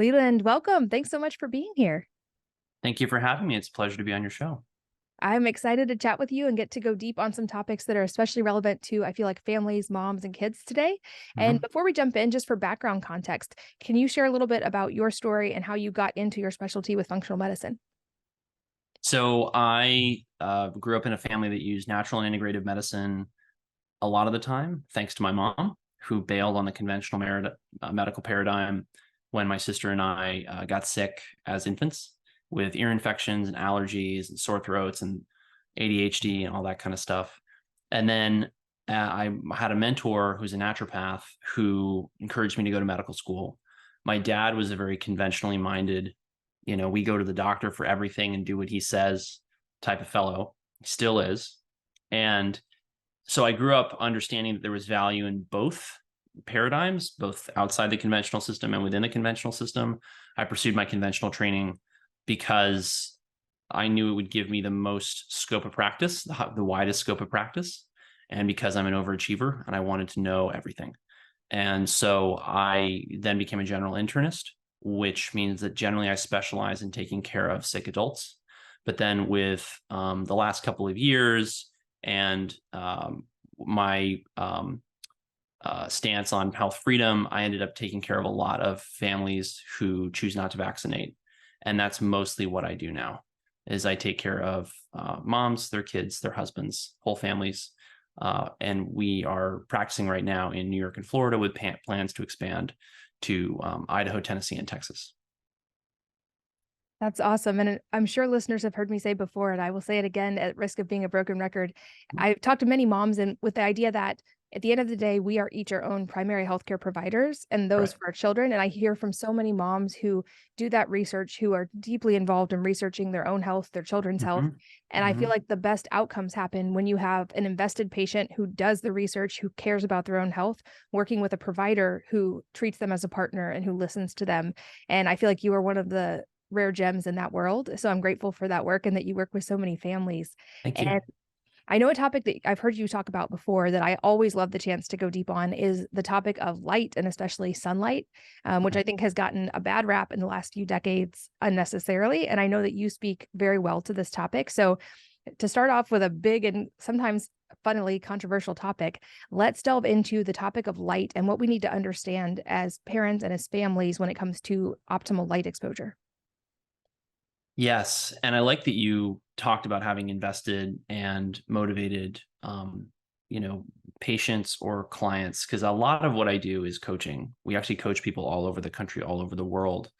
Leland, welcome. Thanks so much for being here. Thank you for having me. It's a pleasure to be on your show. I'm excited to chat with you and get to go deep on some topics that are especially relevant to, I feel like, families, moms, and kids today. And Mhm. before we jump in, just for background context, can you share a little bit about your story and how you got into your specialty with functional medicine? So I grew up in a family that used natural and integrative medicine a lot of the time, thanks to my mom, who bailed on the conventional medical paradigm when my sister and I got sick as infants with ear infections and allergies and sore throats and ADHD and all that kind of stuff. And then I had a mentor who's a naturopath who encouraged me to go to medical school. My dad was a very conventionally minded, we go to the doctor for everything and do what he says type of fellow. He still is. And so I grew up understanding that there was value in both paradigms, both outside the conventional system and within the conventional system. I pursued my conventional training because I knew it would give me the most scope of practice, the widest scope of practice, and because I'm an overachiever and I wanted to know everything. And so I then became a general internist, which means that generally I specialize in taking care of sick adults. But then with the last couple of years and my stance on health freedom, I ended up taking care of a lot of families who choose not to vaccinate. And that's mostly what I do now is I take care of moms, their kids, their husbands, whole families. And we are practicing right now in New York and Florida with plans to expand to Idaho, Tennessee, and Texas. That's awesome. And I'm sure listeners have heard me say before, and I will say it again at risk of being a broken record. I've talked to many moms and with the idea that at the end of the day, we are each our own primary healthcare providers and those Right. for our children. And I hear from so many moms who do that research, who are deeply involved in researching their own health, their children's health. Mm-hmm. And I feel Mm-hmm. like the best outcomes happen when you have an invested patient who does the research, who cares about their own health, working with a provider who treats them as a partner and who listens to them. And I feel like you are one of the rare gems in that world. So I'm grateful for that work and that you work with so many families. Thank And you. I know a topic that I've heard you talk about before that I always love the chance to go deep on is the topic of light and especially sunlight, which I think has gotten a bad rap in the last few decades unnecessarily. And I know that you speak very well to this topic. So to start off with a big and sometimes funnily controversial topic, let's delve into the topic of light and what we need to understand as parents and as families when it comes to optimal light exposure. Yes. And I like that you talked about having invested and motivated, patients or clients, because a lot of what I do is coaching. We actually coach people all over the country, all over the world,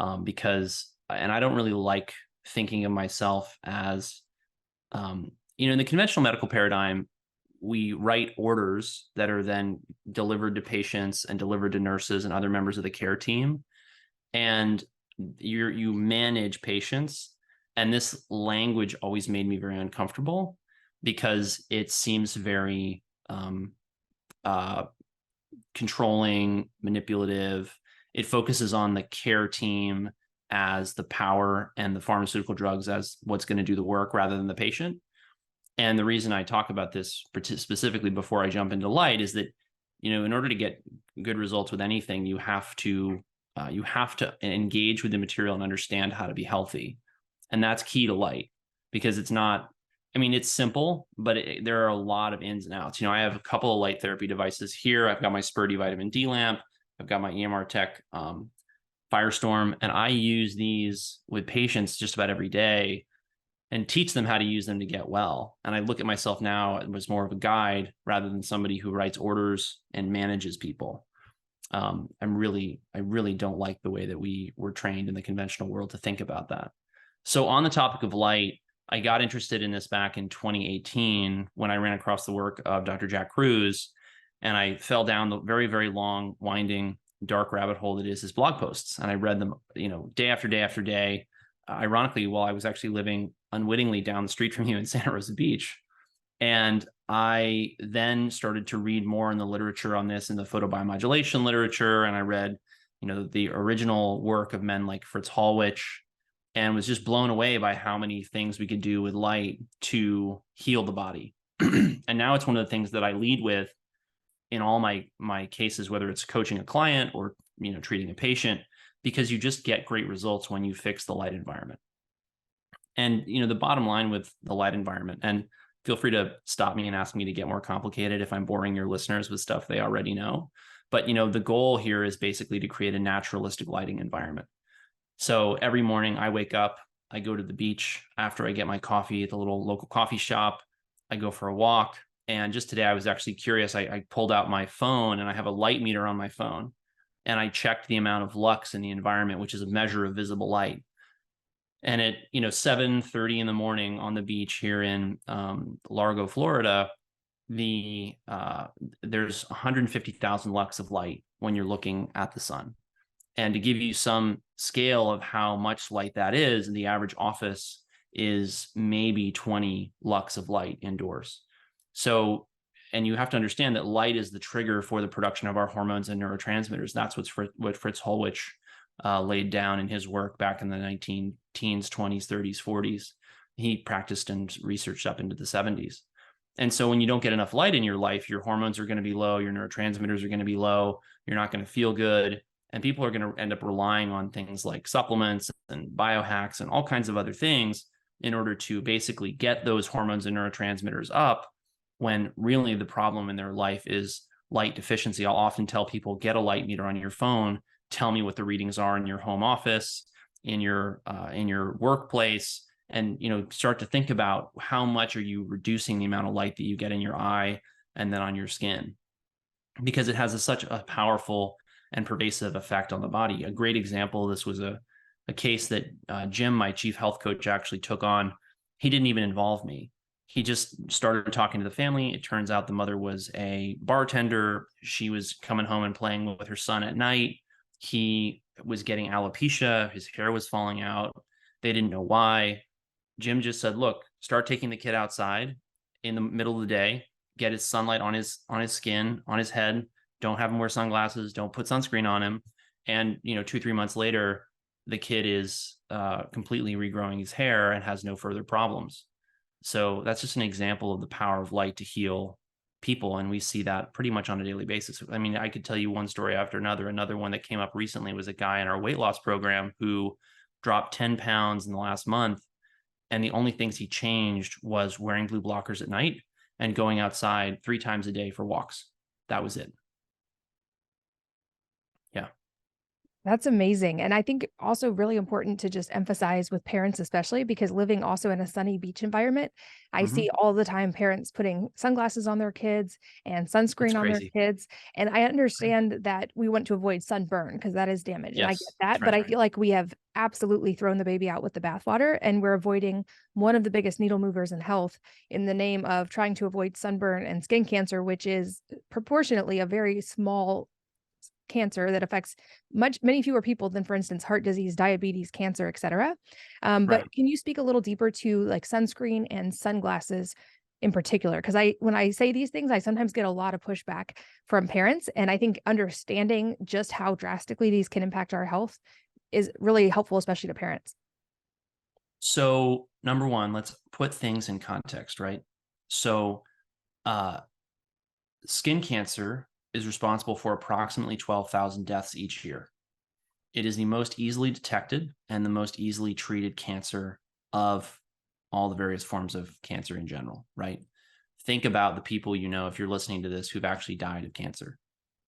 and I don't really like thinking of myself as, in the conventional medical paradigm, we write orders that are then delivered to patients and delivered to nurses and other members of the care team. And you manage patients, and this language always made me very uncomfortable because it seems very uh, controlling, manipulative. It focuses on the care team as the power and the pharmaceutical drugs as what's going to do the work rather than the patient. And the reason I talk about this specifically before I jump into light is that, in order to get good results with anything, you have to engage with the material and understand how to be healthy. And that's key to light because it's not, it's simple, but there are a lot of ins and outs. I have a couple of light therapy devices here. I've got my Spurdy vitamin D lamp. I've got my EMR Tech Firestorm, and I use these with patients just about every day and teach them how to use them to get well. And I look at myself now as more of a guide rather than somebody who writes orders and manages people. I really don't like the way that we were trained in the conventional world to think about that. So on the topic of light, I got interested in this back in 2018 when I ran across the work of Dr. Jack Kruse, and I fell down the very, very long, winding, dark rabbit hole that is his blog posts. And I read them, day after day after day. Ironically, while I was actually living unwittingly down the street from you in Santa Rosa Beach. And I then started to read more in the literature on this, in the photobiomodulation literature. And I read, the original work of men like Fritz Hallwich, and was just blown away by how many things we could do with light to heal the body. And now it's one of the things that I lead with in all my cases, whether it's coaching a client or, treating a patient, because you just get great results when you fix the light environment. And, the bottom line with the light environment, and feel free to stop me and ask me to get more complicated if I'm boring your listeners with stuff they already know. But, the goal here is basically to create a naturalistic lighting environment. So every morning I wake up, I go to the beach after I get my coffee at the little local coffee shop. I go for a walk. And just today I was actually curious. I pulled out my phone and I have a light meter on my phone. And I checked the amount of lux in the environment, which is a measure of visible light. And at 7:30 in the morning on the beach here in Largo, Florida, there's 150,000 lux of light when you're looking at the sun. And to give you some scale of how much light that is, the average office is maybe 20 lux of light indoors. So, and you have to understand that light is the trigger for the production of our hormones and neurotransmitters. That's what Fritz Holwich laid down in his work back in the 19 teens, 20s, 30s, 40s. He practiced and researched up into the 70s. And so when you don't get enough light in your life, your hormones are going to be low, your neurotransmitters are going to be low, you're not going to feel good. And people are going to end up relying on things like supplements and biohacks and all kinds of other things in order to basically get those hormones and neurotransmitters up, when really the problem in their life is light deficiency. I'll often tell people, get a light meter on your phone, tell me what the readings are in your home office, in your workplace, and start to think about how much are you reducing the amount of light that you get in your eye and then on your skin, because it has such a powerful and pervasive effect on the body. A great example, this was a case that Jim, my chief health coach, actually took on. He didn't even involve me. He just started talking to the family. It turns out the mother was a bartender. She was coming home and playing with her son at night. He was getting alopecia. His hair was falling out. They didn't know why. Jim just said, look, start taking the kid outside in the middle of the day, get his sunlight on his skin, on his head. Don't have him wear sunglasses. Don't put sunscreen on him. And, 2-3 months later, the kid is completely regrowing his hair and has no further problems. So that's just an example of the power of light to heal people. And we see that pretty much on a daily basis. I mean, I could tell you one story after another. Another one that came up recently was a guy in our weight loss program who dropped 10 pounds in the last month. And the only things he changed was wearing blue blockers at night and going outside 3 times a day for walks. That was it. Yeah. That's amazing. And I think also really important to just emphasize with parents, especially because living also in a sunny beach environment, I see all the time parents putting sunglasses on their kids and sunscreen on their kids. And I understand that we want to avoid sunburn because that is damage. And I get that, but I feel like we have absolutely thrown the baby out with the bathwater, and we're avoiding one of the biggest needle movers in health in the name of trying to avoid sunburn and skin cancer, which is proportionately a very small cancer that affects many fewer people than, for instance, heart disease, diabetes, cancer, etc. But can you speak a little deeper to like sunscreen and sunglasses in particular? Because when I say these things, I sometimes get a lot of pushback from parents, and I think understanding just how drastically these can impact our health is really helpful, especially to parents. So number one, let's put things in context, right? So skin cancer is responsible for approximately 12,000 deaths each year. It is the most easily detected and the most easily treated cancer of all the various forms of cancer in general, right? Think about the people if you're listening to this, who've actually died of cancer.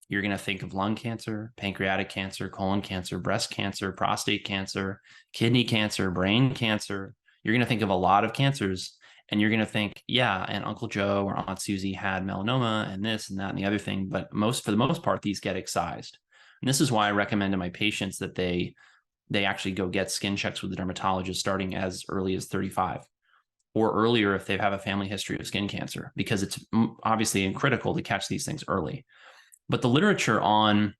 You're going to think of lung cancer, pancreatic cancer, colon cancer, breast cancer, prostate cancer, kidney cancer, brain cancer. You're going to think of a lot of cancers. And you're going to think, yeah, and Uncle Joe or Aunt Susie had melanoma and this and that and the other thing. But for the most part, these get excised. And this is why I recommend to my patients that they actually go get skin checks with the dermatologist starting as early as 35 or earlier if they have a family history of skin cancer, because it's obviously critical to catch these things early. But the literature on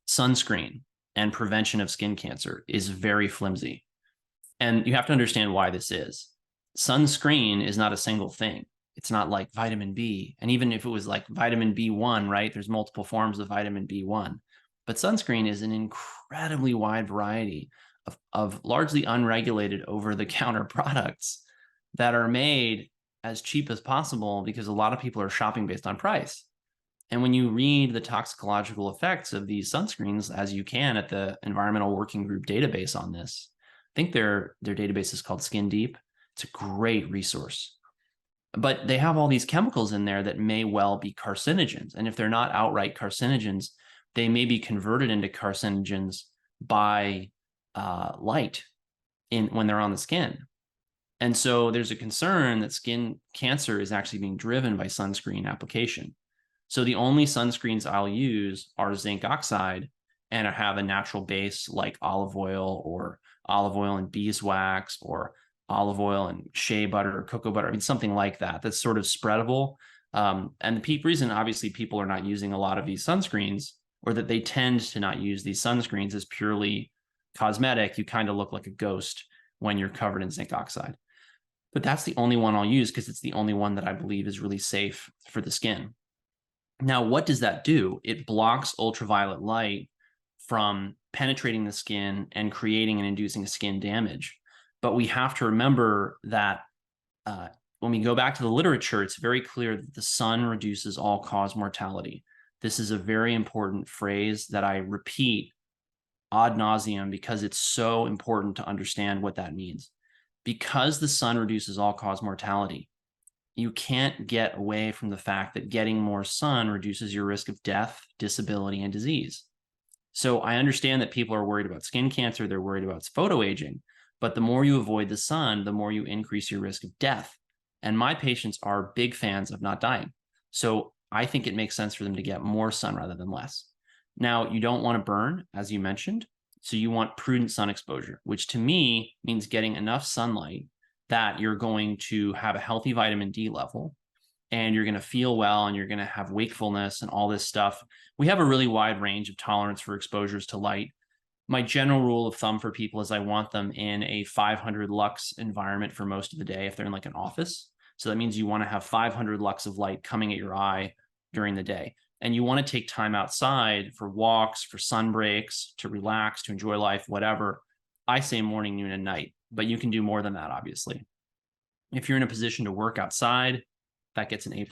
sunscreen and prevention of skin cancer is very flimsy. And you have to understand why this is. Sunscreen is not a single thing. It's not like vitamin B. And even if it was like vitamin B1, right, there's multiple forms of vitamin B1. But sunscreen is an incredibly wide variety of largely unregulated over-the-counter products that are made as cheap as possible because a lot of people are shopping based on price. And when you read the toxicological effects of these sunscreens, as you can at the Environmental Working Group database on this, I think their database is called Skin Deep. It's a great resource. But they have all these chemicals in there that may well be carcinogens. And if they're not outright carcinogens, they may be converted into carcinogens by light when they're on the skin. And so there's a concern that skin cancer is actually being driven by sunscreen application. So the only sunscreens I'll use are zinc oxide and have a natural base like olive oil and beeswax, or olive oil and shea butter or cocoa butter. I mean, something like that, that's sort of spreadable. And the reason, obviously, people are not using a lot of these sunscreens, or that they tend to not use these sunscreens, is purely cosmetic. You kind of look like a ghost when you're covered in zinc oxide. But that's the only one I'll use because it's the only one that I believe is really safe for the skin. Now, what does that do? It blocks ultraviolet light from penetrating the skin and creating and inducing skin damage. But we have to remember that when we go back to the literature, it's very clear that the sun reduces all-cause mortality. This is a very important phrase that I repeat ad nauseum because it's so important to understand what that means. Because the sun reduces all-cause mortality, you can't get away from the fact that getting more sun reduces your risk of death, disability, and disease. So I understand that people are worried about skin cancer, they're worried about photoaging, but the more you avoid the sun, the more you increase your risk of death. And my patients are big fans of not dying. So I think it makes sense for them to get more sun rather than less. Now, you don't want to burn, as you mentioned, so you want prudent sun exposure, which to me means getting enough sunlight that you're going to have a healthy vitamin D level, and you're going to feel well, and you're going to have wakefulness and all this stuff. We have a really wide range of tolerance for exposures to light. My general rule of thumb for people is I want them in a 500 lux environment for most of the day if they're in like an office. So that means you want to have 500 lux of light coming at your eye during the day. And you want to take time outside for walks, for sun breaks, to relax, to enjoy life, whatever. I say morning, noon, and night, but you can do more than that, obviously. If you're in a position to work outside, that gets an A+.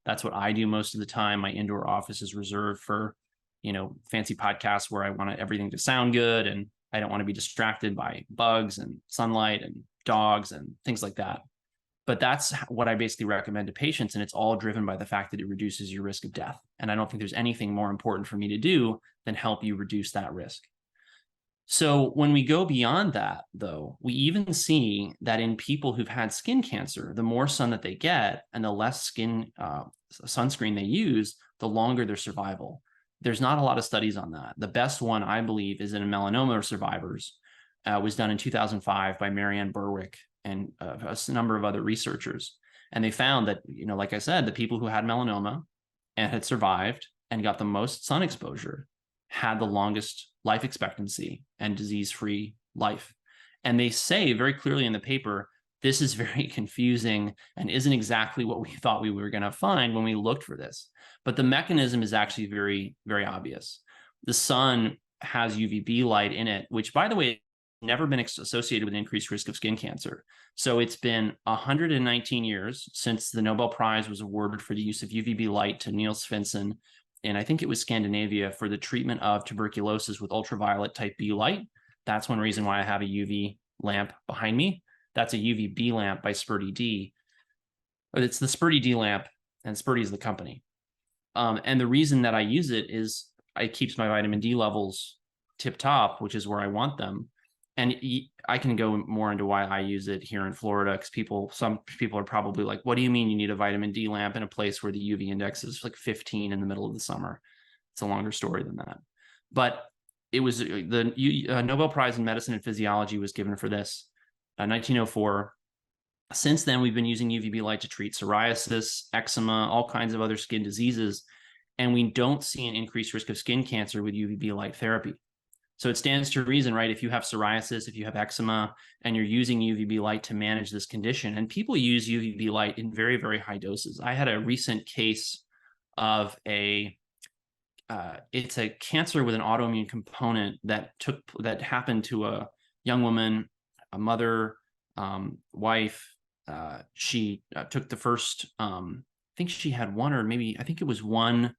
That's what I do most of the time. My indoor office is reserved for, fancy podcasts where I want everything to sound good, and I don't want to be distracted by bugs and sunlight and dogs and things like that. But that's what I basically recommend to patients, and it's all driven by the fact that it reduces your risk of death. And I don't think there's anything more important for me to do than help you reduce that risk. So when we go beyond that, though, we even see that in people who've had skin cancer, the more sun that they get and the less sunscreen they use, the longer their survival. There's not a lot of studies on that. The best one, I believe, is in melanoma survivors. Was done in 2005 by Marianne Berwick and a number of other researchers. And they found that, like I said, the people who had melanoma and had survived and got the most sun exposure had the longest life expectancy and disease-free life. And they say very clearly in the paper, this is very confusing and isn't exactly what we thought we were going to find when we looked for this. But the mechanism is actually very, very obvious. The sun has UVB light in it, which, by the way, never been associated with increased risk of skin cancer. So it's been 119 years since the Nobel Prize was awarded for the use of UVB light to Niels Svensson, and I think it was Scandinavia, for the treatment of tuberculosis with ultraviolet type B light. That's one reason why I have a UV lamp behind me. That's a UVB lamp by Spurdy D. It's the Spurdy D lamp, and Spurdy is the company. And the reason that I use it is it keeps my vitamin D levels tip top, which is where I want them. And I can go more into why I use it here in Florida, because some people are probably like, what do you mean you need a vitamin D lamp in a place where the UV index is like 15 in the middle of the summer? It's a longer story than that. But it was the Nobel Prize in Medicine and Physiology was given for this, 1904. Since then, we've been using UVB light to treat psoriasis, eczema, all kinds of other skin diseases. And we don't see an increased risk of skin cancer with UVB light therapy. So it stands to reason, right? If you have psoriasis, if you have eczema, and you're using UVB light to manage this condition, and people use UVB light in very, very high doses. I had a recent case of it's a cancer with an autoimmune component that happened to a young woman, a mother, wife. She took the first think she had one, or maybe I think it was one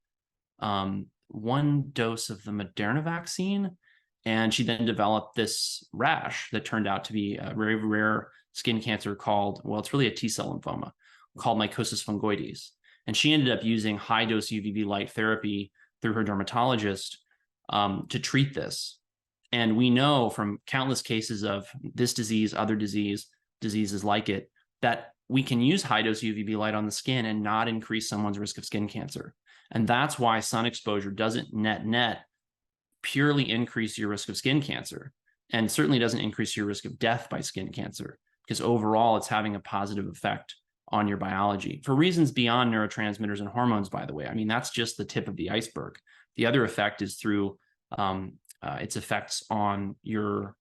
dose of the Moderna vaccine. And she then developed this rash that turned out to be a very rare skin cancer called, well, it's really a T-cell lymphoma called mycosis fungoides. And she ended up using high dose UVB light therapy through her dermatologist to treat this. And we know from countless cases of this disease, other diseases like it, that we can use high dose UVB light on the skin and not increase someone's risk of skin cancer. And that's why sun exposure doesn't net purely increase your risk of skin cancer, and certainly doesn't increase your risk of death by skin cancer, because overall it's having a positive effect on your biology for reasons beyond neurotransmitters and hormones, by the way. I mean, that's just the tip of the iceberg. The other effect is through its effects on your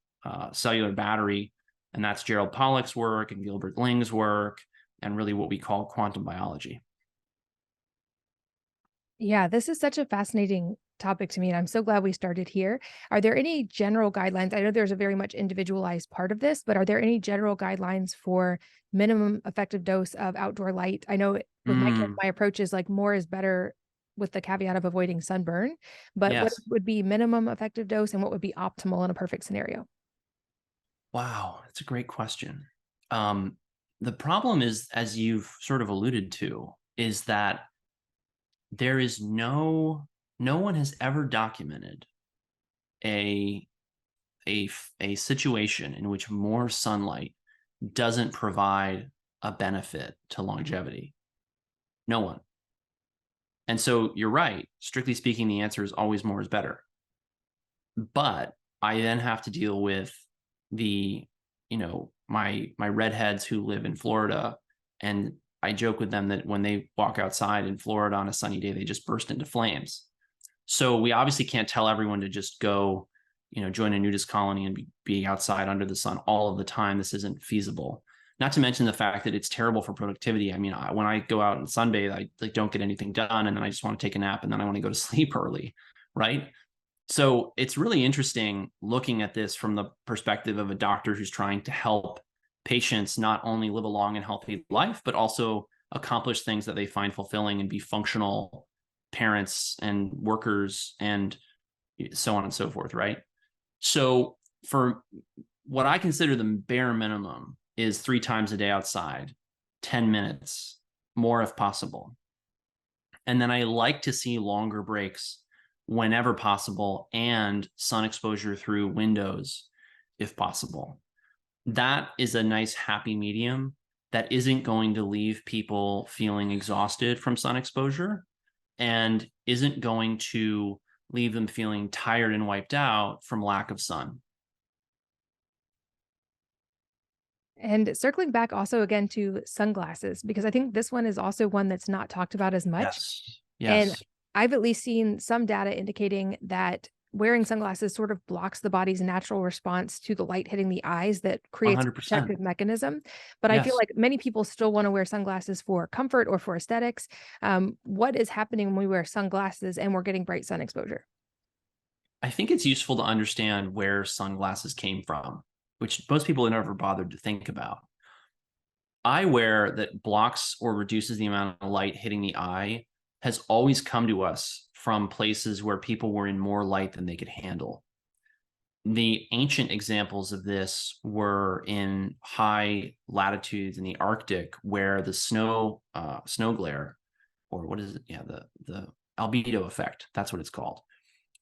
cellular battery, and that's Gerald Pollack's work and Gilbert Ling's work, and really what we call quantum biology. Yeah, this is such a fascinating topic to me, and I'm so glad we started here. Are there any general guidelines? I know there's a very much individualized part of this, but are there any general guidelines for minimum effective dose of outdoor light? I know with my kids, my approach is like more is better with the caveat of avoiding sunburn, but what Yes. would be minimum effective dose and what would be optimal in a perfect scenario? Wow, that's a great question. The problem is, as you've sort of alluded to, is that there is no one has ever documented a situation in which more sunlight doesn't provide a benefit to longevity. No one. And so you're right. Strictly speaking, the answer is always more is better. But I then have to deal with the, my redheads who live in Florida, and I joke with them that when they walk outside in Florida on a sunny day, they just burst into flames. So we obviously can't tell everyone to just go, join a nudist colony and be outside under the sun all of the time. This isn't feasible. Not to mention the fact that it's terrible for productivity. I mean, when I go out and sunbathe, I don't get anything done, and then I just want to take a nap, and then I want to go to sleep early, right? So it's really interesting looking at this from the perspective of a doctor who's trying to help patients not only live a long and healthy life, but also accomplish things that they find fulfilling and be functional parents and workers and so on and so forth, right? So for what I consider the bare minimum is 3 times a day outside, 10 minutes, more if possible. And then I like to see longer breaks whenever possible, and sun exposure through windows if possible. That is a nice happy medium that isn't going to leave people feeling exhausted from sun exposure and isn't going to leave them feeling tired and wiped out from lack of sun. And circling back also again to sunglasses, because I think this one is also one that's not talked about as much. Yes. And Yes. I've at least seen some data indicating that wearing sunglasses sort of blocks the body's natural response to the light hitting the eyes that creates a 100%. protective mechanism. But I feel Yes. like many people still want to wear sunglasses for comfort or for aesthetics. What is happening when we wear sunglasses and we're getting bright sun exposure? I think it's useful to understand where sunglasses came from, which most people have never bothered to think about. Eyewear that blocks or reduces the amount of light hitting the eye has always come to us from places where people were in more light than they could handle. The ancient examples of this were in high latitudes in the Arctic, where the snow glare, or what is it? Yeah, the albedo effect. That's what it's called.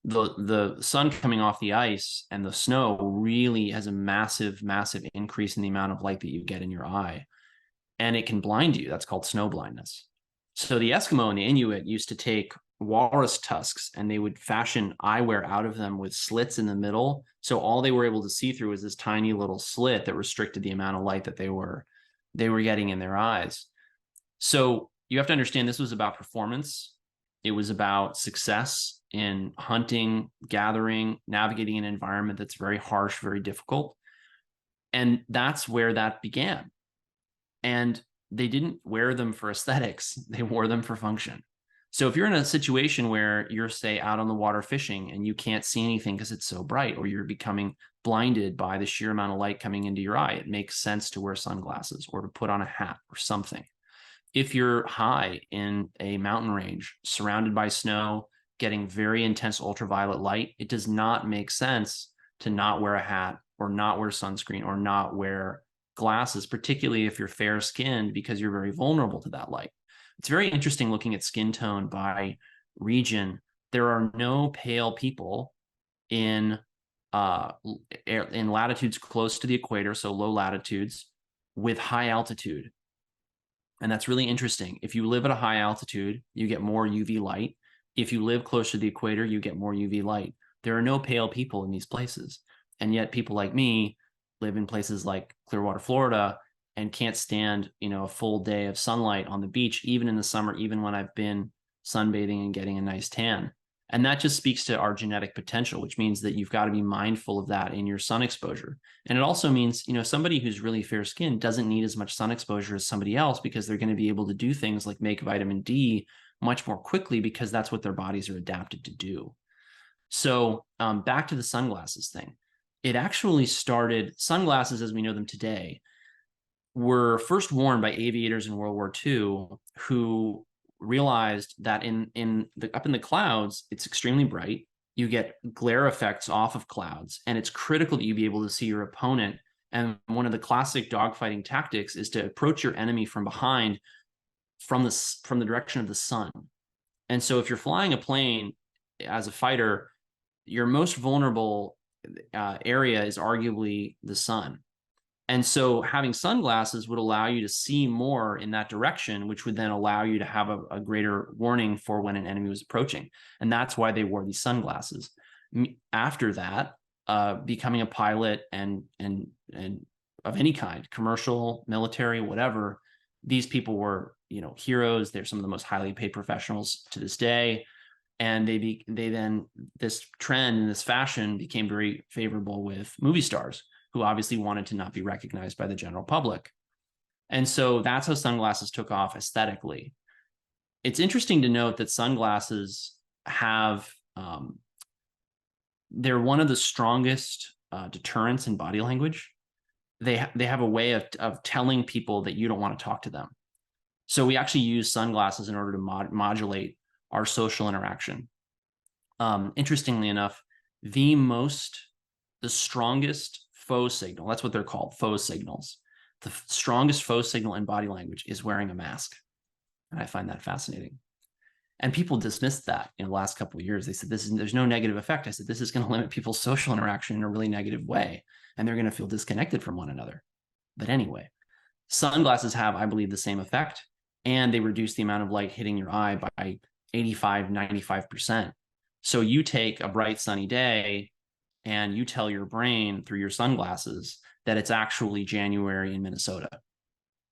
The sun coming off the ice and the snow really has a massive increase in the amount of light that you get in your eye, and it can blind you. That's called snow blindness. So the Eskimo and the Inuit used to take walrus tusks and they would fashion eyewear out of them with slits in the middle. So all they were able to see through was this tiny little slit that restricted the amount of light that they were getting in their eyes. So you have to understand this was about performance. It was about success in hunting, gathering, navigating an environment that's very harsh, very difficult. And that's where that began. And they didn't wear them for aesthetics. They wore them for function. So if you're in a situation where you're, say, out on the water fishing and you can't see anything because it's so bright, or you're becoming blinded by the sheer amount of light coming into your eye, it makes sense to wear sunglasses or to put on a hat or something. if you're high in a mountain range, surrounded by snow, getting very intense ultraviolet light, it does not make sense to not wear a hat or not wear sunscreen or not wear glasses, particularly if you're fair skinned, because you're very vulnerable to that light. It's very interesting looking at skin tone by region. There are no pale people in latitudes close to the equator, so low latitudes, with high altitude. And that's really interesting. If you live at a high altitude, you get more UV light. If you live close to the equator, you get more UV light. There are no pale people in these places. And yet people like me live in places like Clearwater, Florida, and can't stand, a full day of sunlight on the beach, even in the summer, even when I've been sunbathing and getting a nice tan. And that just speaks to our genetic potential, which means that you've got to be mindful of that in your sun exposure. And it also means, somebody who's really fair skinned doesn't need as much sun exposure as somebody else, because they're going to be able to do things like make vitamin D much more quickly, because that's what their bodies are adapted to do. So back to the sunglasses thing. It actually started, sunglasses as we know them today were first worn by aviators in World War II who realized that up in the clouds, it's extremely bright. You get glare effects off of clouds, and it's critical that you be able to see your opponent. And one of the classic dogfighting tactics is to approach your enemy from behind, from the direction of the sun. And so if you're flying a plane as a fighter, your most vulnerable area is arguably the sun. And so having sunglasses would allow you to see more in that direction, which would then allow you to have a greater warning for when an enemy was approaching. And that's why they wore these sunglasses. After that, becoming a pilot and of any kind, commercial, military, whatever, these people were, heroes. They're some of the most highly paid professionals to this day. And this trend and this fashion became very favorable with movie stars, who obviously wanted to not be recognized by the general public. And so that's how sunglasses took off aesthetically. It's interesting to note that sunglasses have, they're one of the strongest deterrents in body language. They have a way of telling people that you don't want to talk to them. So we actually use sunglasses in order to modulate our social interaction. Interestingly enough, the strongest faux signal, that's what they're called, faux signals. The strongest faux signal in body language is wearing a mask. And I find that fascinating. And people dismissed that in the last couple of years. They said, there's no negative effect. I said, this is going to limit people's social interaction in a really negative way, and they're going to feel disconnected from one another. But anyway, sunglasses have, I believe, the same effect, and they reduce the amount of light hitting your eye by 85, 95%. So you take a bright sunny day and you tell your brain through your sunglasses that it's actually January in Minnesota.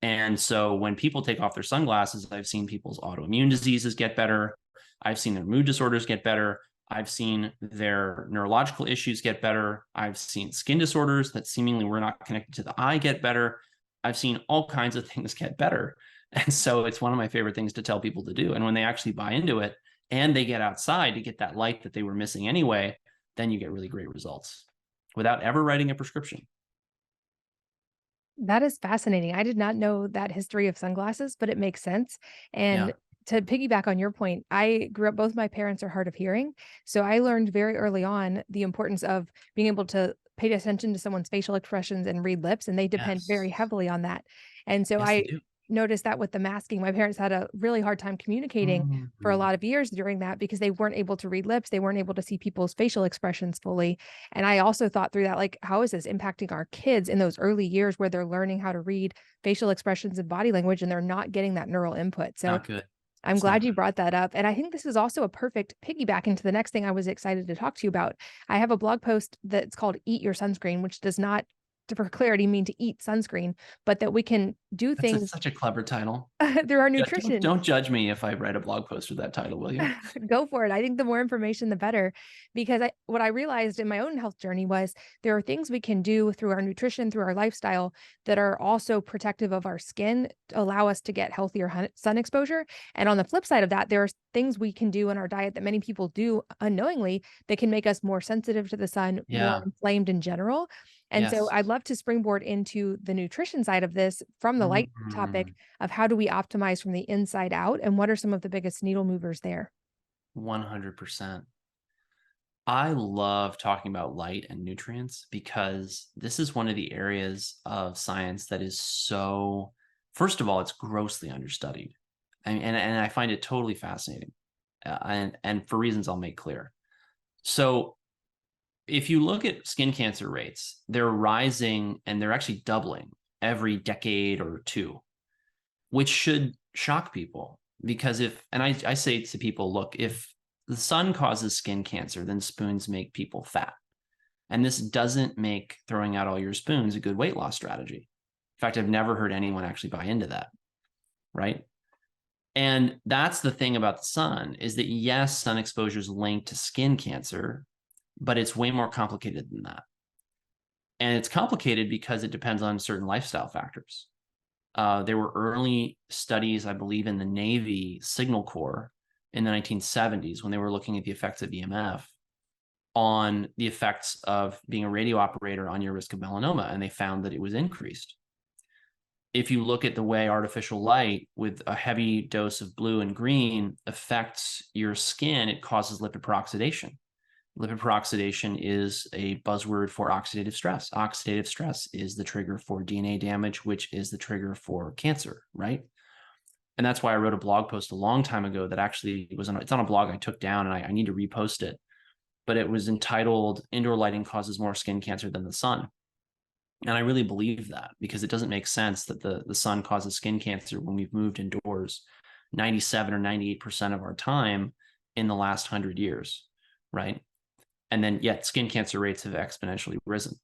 And so when people take off their sunglasses, I've seen people's autoimmune diseases get better. I've seen their mood disorders get better. I've seen their neurological issues get better. I've seen skin disorders that seemingly were not connected to the eye get better. I've seen all kinds of things get better. And so it's one of my favorite things to tell people to do. And when they actually buy into it and they get outside to get that light that they were missing anyway, then you get really great results without ever writing a prescription. That is fascinating. I did not know that history of sunglasses, but it makes sense. And to piggyback on your point, I grew up, both my parents are hard of hearing. So I learned very early on the importance of being able to pay attention to someone's facial expressions and read lips. And they depend very heavily on that. And so I noticed that with the masking, my parents had a really hard time communicating for a lot of years during that, because they weren't able to read lips. They weren't able to see people's facial expressions fully. And I also thought through that, like, how is this impacting our kids in those early years where they're learning how to read facial expressions and body language, and they're not getting that neural input? So not good. I'm glad you brought that up. And I think this is also a perfect piggyback into the next thing I was excited to talk to you about. I have a blog post that's called Eat Your Sunscreen, which does not, for clarity, mean to eat sunscreen, but that we can do things. Such a clever title. Through our nutrition. Don't judge me if I write a blog post with that title, will you? Go for it. I think the more information, the better, because what I realized in my own health journey was there are things we can do through our nutrition, through our lifestyle, that are also protective of our skin, to allow us to get healthier sun exposure. And on the flip side of that, there are things we can do in our diet that many people do unknowingly that can make us more sensitive to the sun, more inflamed in general. And so I'd love to springboard into the nutrition side of this from the light topic Mm, of how do we optimize from the inside out, and what are some of the biggest needle movers there? 100%. I love talking about light and nutrients because this is one of the areas of science that is so, first of all, it's grossly understudied. And I find it totally fascinating. And for reasons I'll make clear. So if you look at skin cancer rates, they're rising and they're actually doubling every decade or two, which should shock people. Because I say to people, look, if the sun causes skin cancer, then spoons make people fat. And this doesn't make throwing out all your spoons a good weight loss strategy. In fact, I've never heard anyone actually buy into that. Right. And that's the thing about the sun is that, yes, sun exposure is linked to skin cancer, but it's way more complicated than that. And it's complicated because it depends on certain lifestyle factors. There were early studies, I believe, in the Navy Signal Corps in the 1970s when they were looking at the effects of EMF on the effects of being a radio operator on your risk of melanoma, and they found that it was increased. If you look at the way artificial light with a heavy dose of blue and green affects your skin, it causes lipid peroxidation. Lipid peroxidation is a buzzword for oxidative stress. Oxidative stress is the trigger for DNA damage, which is the trigger for cancer, right? And that's why I wrote a blog post a long time ago that actually it's on a blog I took down, and I need to repost it. But it was entitled "Indoor Lighting Causes More Skin Cancer Than the Sun." And I really believe that because it doesn't make sense that the sun causes skin cancer when we've moved indoors 97 or 98% of our time in the last 100 years, right? And then yet skin cancer rates have exponentially risen.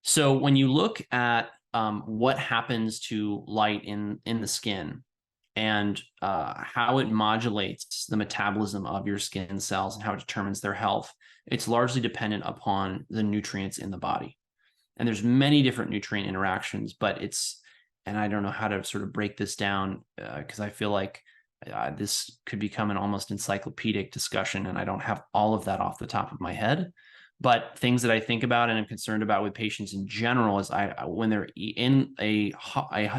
So when you look at what happens to light in the skin and how it modulates the metabolism of your skin cells and how it determines their health, it's largely dependent upon the nutrients in the body. And there's many different nutrient interactions, but and I don't know how to sort of break this down because I feel like this could become an almost encyclopedic discussion, and I don't have all of that off the top of my head. But things that I think about and I'm concerned about with patients in general is when they're in a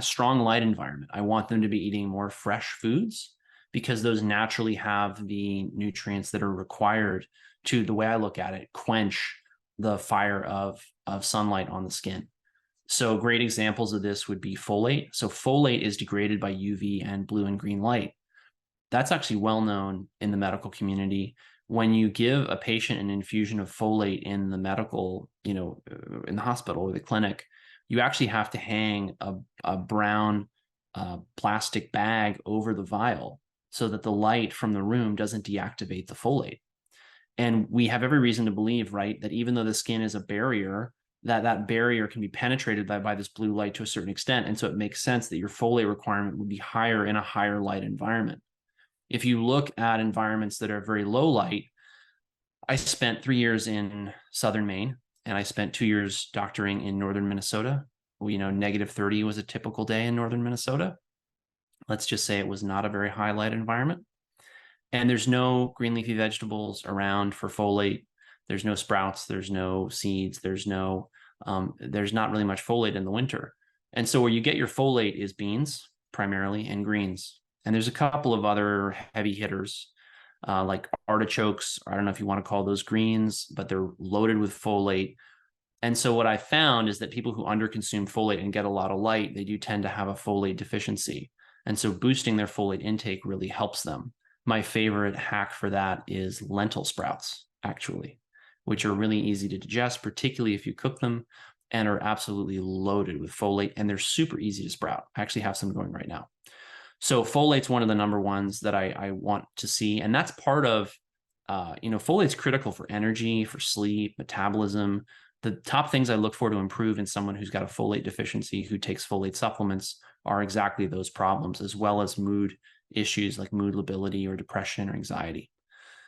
strong light environment, I want them to be eating more fresh foods because those naturally have the nutrients that are required to, the way I look at it, quench the fire of sunlight on the skin. So great examples of this would be folate. So folate is degraded by UV and blue and green light. That's actually well known in the medical community. When you give a patient an infusion of folate in the medical, in the hospital or the clinic, you actually have to hang a brown plastic bag over the vial so that the light from the room doesn't deactivate the folate. And we have every reason to believe, right, that even though the skin is a barrier, that barrier can be penetrated by this blue light to a certain extent. And so it makes sense that your folate requirement would be higher in a higher light environment. If you look at environments that are very low light, I spent 3 years in southern Maine, and I spent 2 years doctoring in northern Minnesota. -30 was a typical day in northern Minnesota. Let's just say it was not a very high light environment. And there's no green leafy vegetables around for folate. There's no sprouts. There's no seeds. There's not really much folate in the winter. And so where you get your folate is beans primarily and greens. And there's a couple of other heavy hitters like artichokes. I don't know if you want to call those greens, but they're loaded with folate. And so what I found is that people who underconsume folate and get a lot of light, they do tend to have a folate deficiency. And so boosting their folate intake really helps them. My favorite hack for that is lentil sprouts, actually, which are really easy to digest, particularly if you cook them, and are absolutely loaded with folate, and they're super easy to sprout. I actually have some going right now. So folate's one of the number ones that I want to see, and that's part of, folate's critical for energy, for sleep, metabolism. The top things I look for to improve in someone who's got a folate deficiency who takes folate supplements are exactly those problems, as well as mood issues like mood lability or depression or anxiety.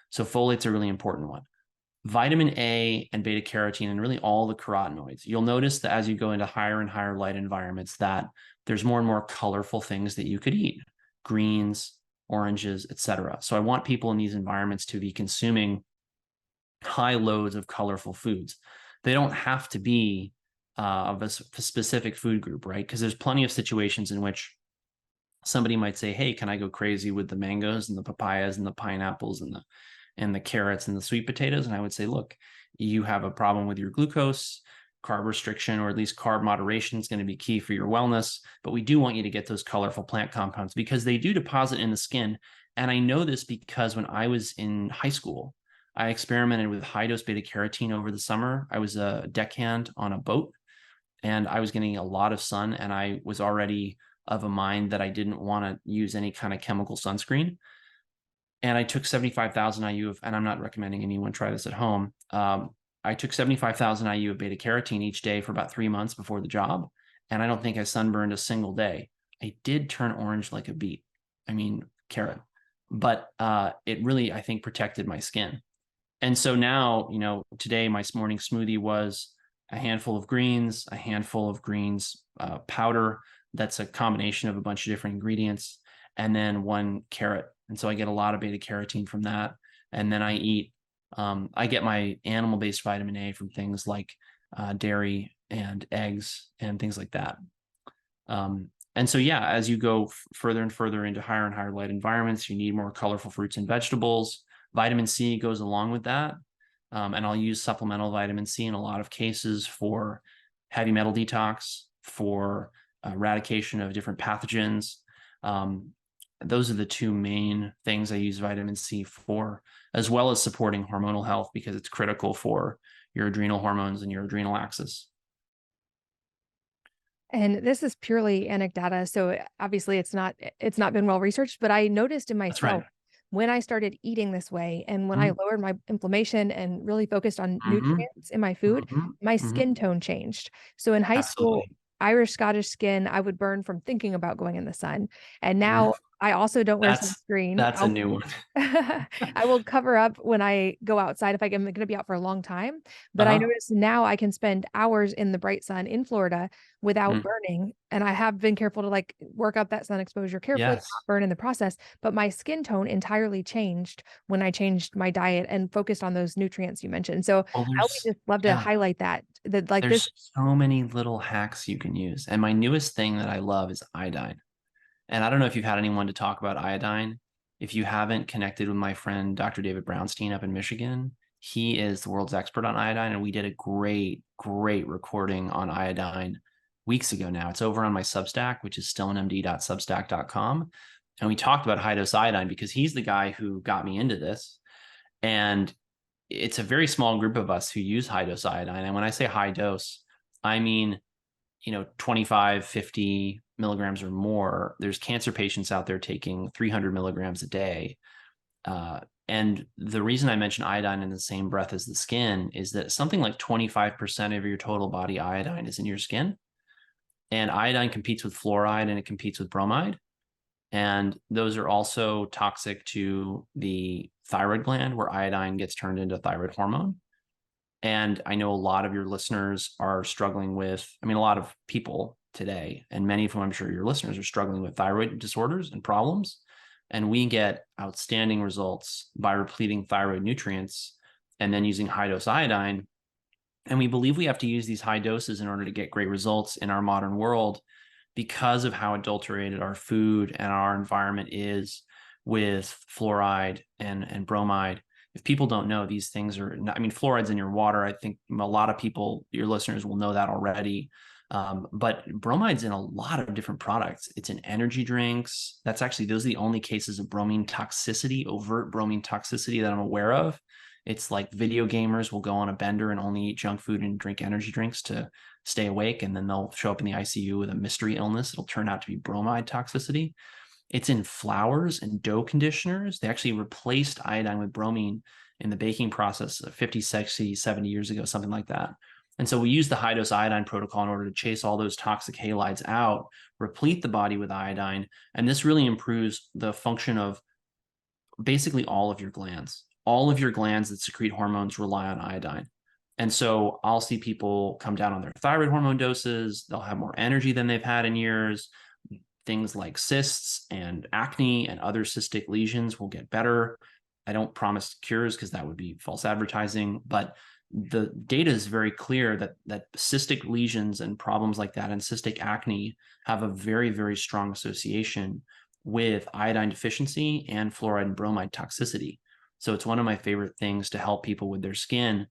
So folate's a really important one. Vitamin A and beta carotene and really all the carotenoids. You'll notice that as you go into higher and higher light environments that there's more and more colorful things that you could eat, greens, oranges, etc. So I want people in these environments to be consuming high loads of colorful foods. They don't have to be of a specific food group, right? Because there's plenty of situations in which somebody might say, hey, can I go crazy with the mangoes and the papayas and the pineapples and the carrots and the sweet potatoes? And I would say, look, you have a problem with your glucose. Carb restriction, or at least carb moderation, is going to be key for your wellness. But we do want you to get those colorful plant compounds because they do deposit in the skin. And I know this because when I was in high school, I experimented with high dose beta carotene over the summer. I was a deckhand on a boat and I was getting a lot of sun, and I was already of a mind that I didn't want to use any kind of chemical sunscreen. And I took 75,000 IU of, and I'm not recommending anyone try this at home. I took 75,000 IU of beta carotene each day for about 3 months before the job. And I don't think I sunburned a single day. I did turn orange like a beet. I mean, carrot. But it really, I think, protected my skin. And so now, today my morning smoothie was a handful of greens powder. That's a combination of a bunch of different ingredients, and then 1 carrot. And so I get a lot of beta carotene from that. And then I get my animal-based vitamin A from things like dairy and eggs and things like that. And so, yeah, as you go further and further into higher and higher light environments, you need more colorful fruits and vegetables. Vitamin C goes along with that. And I'll use supplemental vitamin C in a lot of cases for heavy metal detox, for eradication of different pathogens. Those are the 2 main things I use vitamin C for, as well as supporting hormonal health, because it's critical for your adrenal hormones and your adrenal axis. And this is purely anecdata, so obviously it's not been well researched, but I noticed in That's right. myself when I started eating this way and when I Mhm, lowered my inflammation and really focused on mhm, nutrients in my food, mhm, my mhm. skin tone changed. So in high school, Absolutely. Irish Scottish skin, I would burn from thinking about going in the sun. And now Mhm. I also don't wear That's sunscreen. that's a new one. I will cover up when I go outside if I'm gonna be out for a long time, but I Uh-huh. notice now I can spend hours in the bright sun in Florida without Mm. burning, and I have been careful to, like, work up that sun exposure carefully, Yes. not burn in the process, but my skin tone entirely changed when I changed my diet and focused on those nutrients you mentioned. So Well, I would just love to yeah, highlight that, like, this. there's so many little hacks you can use. And my newest thing that I love is iodine. And I don't know if you've had anyone to talk about iodine. If you haven't connected with my friend, Dr. David Brownstein up in Michigan, he is the world's expert on iodine. And we did a great, great recording on iodine weeks ago now. It's over on my Substack, which is stillmanmd.substack.com. And we talked about high dose iodine because he's the guy who got me into this. And it's a very small group of us who use high dose iodine. And when I say high dose, I mean, 25, 50 milligrams or more. There's cancer patients out there taking 300 milligrams a day. And the reason I mention iodine in the same breath as the skin is that something like 25% of your total body iodine is in your skin. And iodine competes with fluoride and it competes with bromide. And those are also toxic to the thyroid gland, where iodine gets turned into thyroid hormone. And I know a lot of your listeners are struggling with, a lot of people today, and many of whom I'm sure your listeners are struggling with thyroid disorders and problems. And we get outstanding results by repleting thyroid nutrients and then using high dose iodine. And we believe we have to use these high doses in order to get great results in our modern world because of how adulterated our food and our environment is with fluoride and bromide. If people don't know, these things are not, fluoride's in your water. I think a lot of people, your listeners, will know that already. But bromide's in a lot of different products. It's in energy drinks. Those are the only cases of bromine toxicity, overt bromine toxicity, that I'm aware of. It's like video gamers will go on a bender and only eat junk food and drink energy drinks to stay awake, and then they'll show up in the ICU with a mystery illness. It'll turn out to be bromide toxicity. It's in flours and dough conditioners. They actually replaced iodine with bromine in the baking process 50, 60, 70 years ago, something like that. And so we use the high dose iodine protocol in order to chase all those toxic halides out, replete the body with iodine. And this really improves the function of basically all of your glands. All of your glands that secrete hormones rely on iodine. And so I'll see people come down on their thyroid hormone doses. They'll have more energy than they've had in years. Things like cysts and acne and other cystic lesions will get better. I don't promise cures because that would be false advertising, but the data is very clear that cystic lesions and problems like that and cystic acne have a very, very strong association with iodine deficiency and fluoride and bromide toxicity. So it's one of my favorite things to help people with their skin.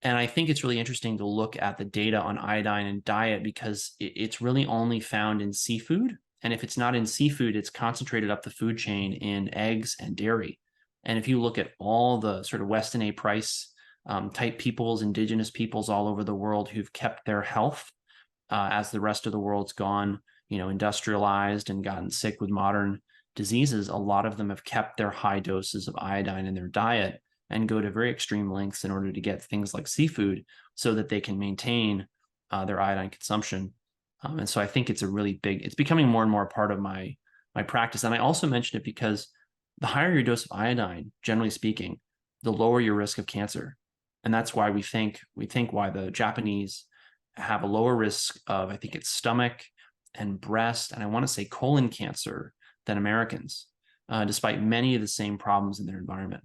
And I think it's really interesting to look at the data on iodine and diet because it's really only found in seafood. And if it's not in seafood, it's concentrated up the food chain in eggs and dairy. And if you look at all the sort of Weston A. Price type peoples, indigenous peoples all over the world who've kept their health as the rest of the world's gone, industrialized and gotten sick with modern diseases, a lot of them have kept their high doses of iodine in their diet and go to very extreme lengths in order to get things like seafood so that they can maintain their iodine consumption. And so I think it's it's becoming more and more a part of my practice. And I also mention it because the higher your dose of iodine, generally speaking, the lower your risk of cancer. And that's why we think why the Japanese have a lower risk of, I think it's stomach and breast, and I want to say colon cancer than Americans, despite many of the same problems in their environment.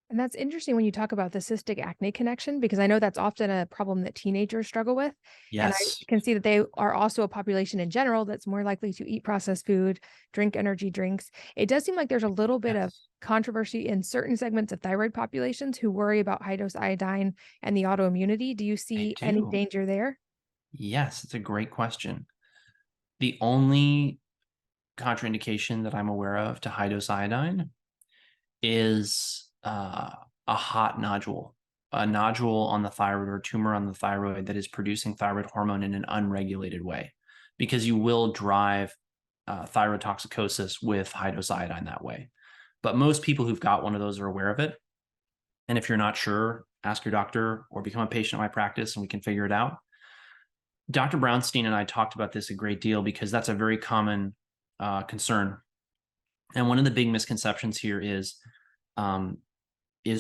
And that's interesting when you talk about the cystic acne connection, because I know that's often a problem that teenagers struggle with. And I Yes. can see that they are also a population in general that's more likely to eat processed food, drink energy drinks. It does seem like there's a little bit of Yes. controversy in certain segments of thyroid populations who worry about high dose iodine and the autoimmunity. Do you They see any do. danger there? Yes, it's a great question. The only contraindication that I'm aware of to high dose iodine is a hot nodule, a nodule on the thyroid or a tumor on the thyroid that is producing thyroid hormone in an unregulated way, because you will drive thyroid toxicosis with high dose iodine that way. But most people who've got one of those are aware of it. And if you're not sure, ask your doctor or become a patient at my practice and we can figure it out. Dr. Brownstein and I talked about this a great deal because that's a very common concern. And one of the big misconceptions here is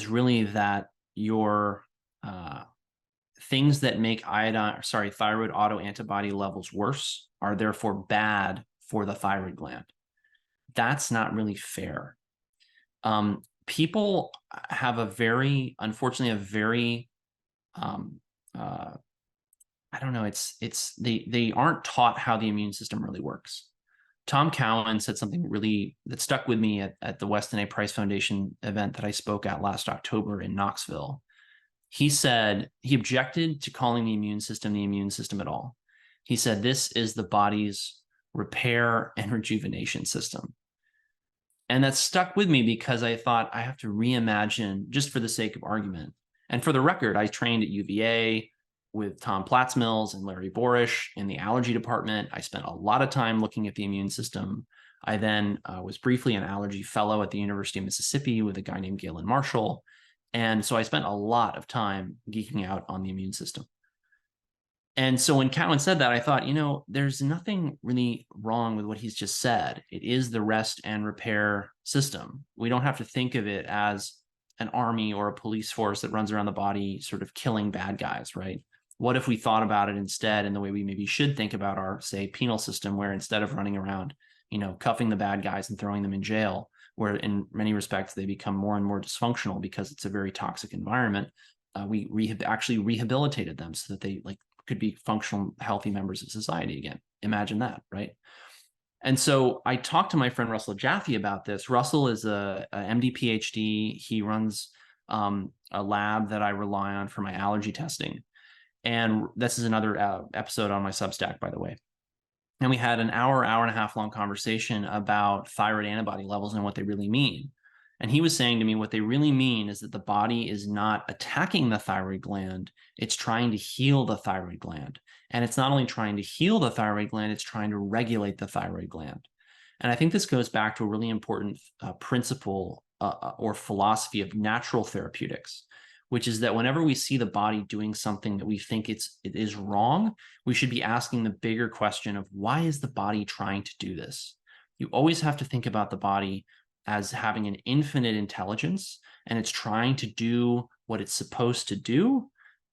really that your things that make thyroid autoantibody levels worse are therefore bad for the thyroid gland. That's not really fair. People have unfortunately, a very, I don't know, they aren't taught how the immune system really works. Tom Cowan said something really that stuck with me at the Weston A. Price Foundation event that I spoke at last October in Knoxville. He said he objected to calling the immune system at all. He said, this is the body's repair and rejuvenation system. And that stuck with me because I thought I have to reimagine, just for the sake of argument. And for the record, I trained at UVA with Tom Platzmills and Larry Borish in the allergy department. I spent a lot of time looking at the immune system. I then was briefly an allergy fellow at the University of Mississippi with a guy named Galen Marshall. And so I spent a lot of time geeking out on the immune system. And so when Cowan said that, I thought, there's nothing really wrong with what he's just said. It is the rest and repair system. We don't have to think of it as an army or a police force that runs around the body sort of killing bad guys, right? What if we thought about it instead in the way we maybe should think about our, say, penal system, where instead of running around, cuffing the bad guys and throwing them in jail, where in many respects they become more and more dysfunctional because it's a very toxic environment, we have actually rehabilitated them so that they could be functional, healthy members of society again. Imagine that, right? And so I talked to my friend Russell Jaffe about this. Russell is a MD PhD. He runs a lab that I rely on for my allergy testing. And this is another episode on my Substack, by the way. And we had an hour and a half long conversation about thyroid antibody levels and what they really mean. And he was saying to me, what they really mean is that the body is not attacking the thyroid gland, it's trying to heal the thyroid gland. And it's not only trying to heal the thyroid gland, it's trying to regulate the thyroid gland. And I think this goes back to a really important principle or philosophy of natural therapeutics, which is that whenever we see the body doing something that we think it is wrong, we should be asking the bigger question of, why is the body trying to do this? You always have to think about the body as having an infinite intelligence, and it's trying to do what it's supposed to do,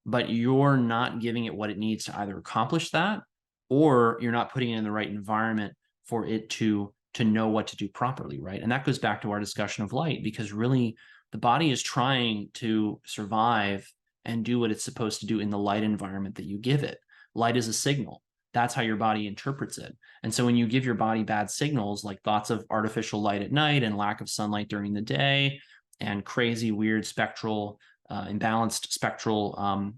but you're not giving it what it needs to either accomplish that, or you're not putting it in the right environment for it to to know what to do properly, right? And that goes back to our discussion of light, because really the body is trying to survive and do what it's supposed to do in the light environment that you give it. Light is a signal. That's how your body interprets it. And so when you give your body bad signals, like thoughts of artificial light at night and lack of sunlight during the day and crazy, weird spectral, imbalanced spectral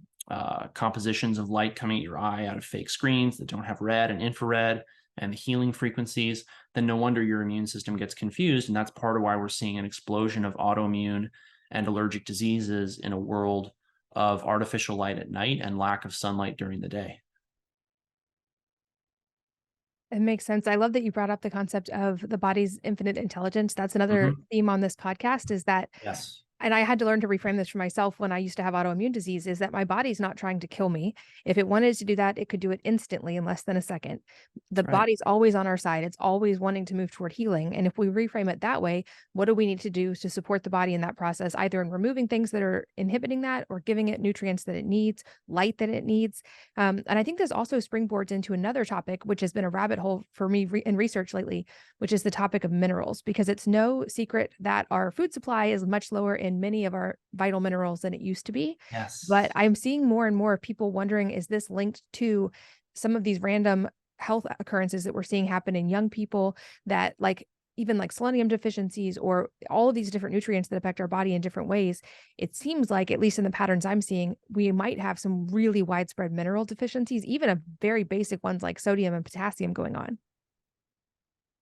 compositions of light coming at your eye out of fake screens that don't have red and infrared and the healing frequencies, then no wonder your immune system gets confused. And that's part of why we're seeing an explosion of autoimmune and allergic diseases in a world of artificial light at night and lack of sunlight during the day. It makes sense. I love that you brought up the concept of the body's infinite intelligence. That's another theme on this podcast, is that, Yes. and I had to learn to reframe this for myself when I used to have autoimmune disease, is that my body's not trying to kill me. If it wanted to do that, it could do it instantly in less than a second. The Right. body's always on our side. It's always wanting to move toward healing. And if we reframe it that way, what do we need to do to support the body in that process, either in removing things that are inhibiting that or giving it nutrients that it needs, light that it needs? And I think this also springboards into another topic, which has been a rabbit hole for me in research lately, which is the topic of minerals, because it's no secret that our food supply is much lower in many of our vital minerals than it used to be. Yes. But I'm seeing more and more people wondering, is this linked to some of these random health occurrences that we're seeing happen in young people, that like even like selenium deficiencies or all of these different nutrients that affect our body in different ways? It seems like, at least in the patterns I'm seeing, we might have some really widespread mineral deficiencies, even a very basic ones like sodium and potassium going on.